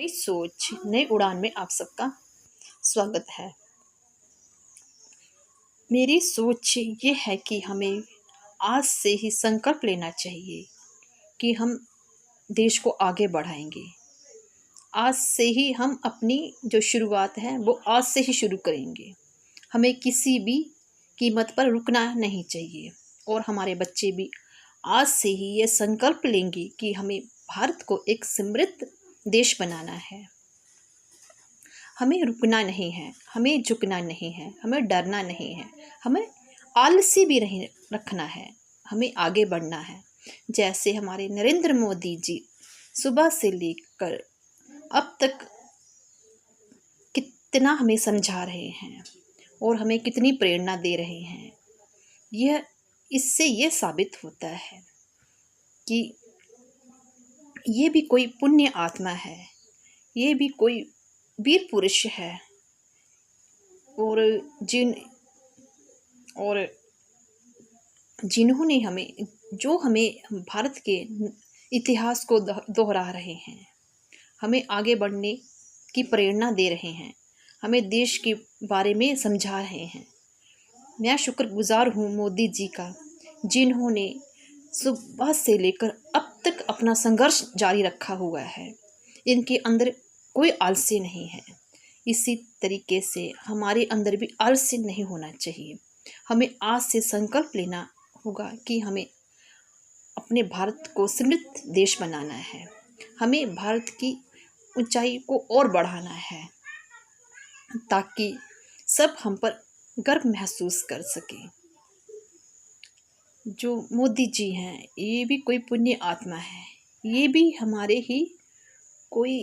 नई सोच नई उड़ान में आप सबका स्वागत है। मेरी सोच ये है कि हमें आज से ही संकल्प लेना चाहिए कि हम देश को आगे बढ़ाएंगे। आज से ही हम अपनी जो शुरुआत है वो आज से ही शुरू करेंगे। हमें किसी भी कीमत पर रुकना नहीं चाहिए और हमारे बच्चे भी आज से ही ये संकल्प लेंगे कि हमें भारत को एक समृद्ध देश बनाना है। हमें रुकना नहीं है, हमें झुकना नहीं है, हमें डरना नहीं है, हमें आलसी भी नहीं रखना है, हमें आगे बढ़ना है। जैसे हमारे नरेंद्र मोदी जी सुबह से लेकर अब तक कितना हमें समझा रहे हैं और हमें कितनी प्रेरणा दे रहे हैं। इससे यह साबित होता है कि ये भी कोई पुण्य आत्मा है, ये भी कोई वीर पुरुष है और जिन्होंने हमें भारत के इतिहास को दोहरा रहे हैं, हमें आगे बढ़ने की प्रेरणा दे रहे हैं, हमें देश के बारे में समझा रहे हैं। मैं शुक्रगुजार हूँ मोदी जी का, जिन्होंने सुबह से लेकर अब तक अपना संघर्ष जारी रखा हुआ है। इनके अंदर कोई आलसी नहीं है। इसी तरीके से हमारे अंदर भी आलसी नहीं होना चाहिए। हमें आज से संकल्प लेना होगा कि हमें अपने भारत को समृद्ध देश बनाना है। हमें भारत की ऊंचाई को और बढ़ाना है ताकि सब हम पर गर्व महसूस कर सके। जो मोदी जी हैं ये भी कोई पुण्य आत्मा है, ये भी हमारे ही कोई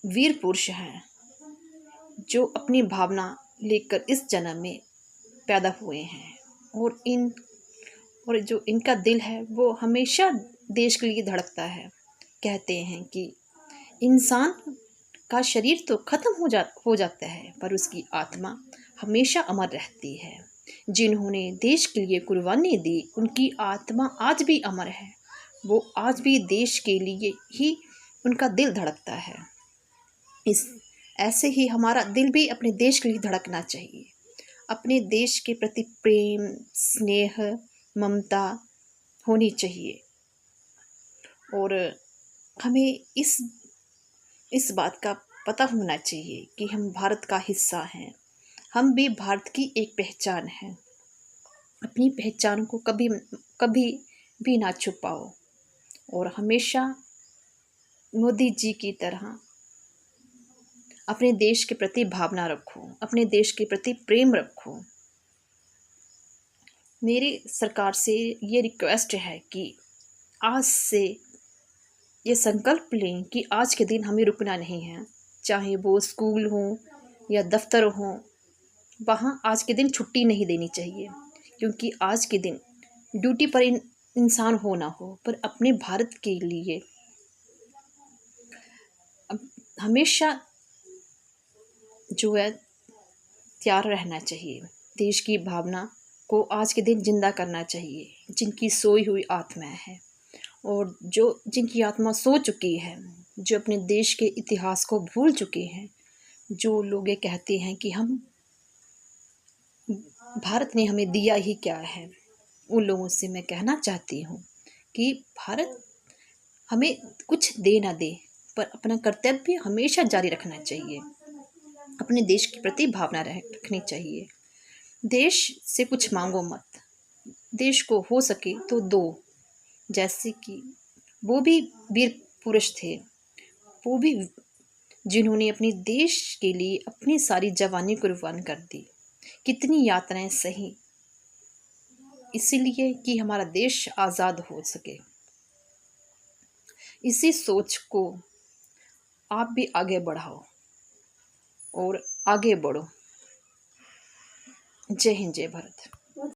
वीर पुरुष हैं जो अपनी भावना लेकर इस जन्म में पैदा हुए हैं और जो इनका दिल है वो हमेशा देश के लिए धड़कता है। कहते हैं कि इंसान का शरीर तो खत्म हो जाता है पर उसकी आत्मा हमेशा अमर रहती है। जिन्होंने देश के लिए कुर्बानी दी उनकी आत्मा आज भी अमर है। वो आज भी देश के लिए ही उनका दिल धड़कता है। ऐसे ही हमारा दिल भी अपने देश के लिए धड़कना चाहिए। अपने देश के प्रति प्रेम, स्नेह, ममता होनी चाहिए और हमें इस बात का पता होना चाहिए कि हम भारत का हिस्सा हैं। हम भी भारत की एक पहचान है। अपनी पहचान को कभी भी ना छुपाओ और हमेशा मोदी जी की तरह अपने देश के प्रति भावना रखो, अपने देश के प्रति प्रेम रखो। मेरी सरकार से ये रिक्वेस्ट है कि आज से ये संकल्प लें कि आज के दिन हमें रुकना नहीं है। चाहे वो स्कूल हो या दफ्तर हो, वहाँ आज के दिन छुट्टी नहीं देनी चाहिए, क्योंकि आज के दिन ड्यूटी पर इंसान हो ना हो पर अपने भारत के लिए हमेशा जो है तैयार रहना चाहिए। देश की भावना को आज के दिन जिंदा करना चाहिए। जिनकी सोई हुई आत्मा है और जिनकी आत्मा सो चुकी है, जो अपने देश के इतिहास को भूल चुके हैं, जो लोग ये कहते हैं कि हम भारत ने हमें दिया ही क्या है, उन लोगों से मैं कहना चाहती हूँ कि भारत हमें कुछ दे ना दे पर अपना कर्तव्य हमेशा जारी रखना चाहिए। अपने देश के प्रति भावना रखनी चाहिए। देश से कुछ मांगो मत, देश को हो सके तो दो। जैसे कि वो भी वीर पुरुष थे, वो भी जिन्होंने अपने देश के लिए अपनी सारी जवानी कुर्बान कर दी, कितनी यातनाएं सही, इसीलिए कि हमारा देश आज़ाद हो सके। इसी सोच को आप भी आगे बढ़ाओ और आगे बढ़ो। जय हिंद, जय भारत।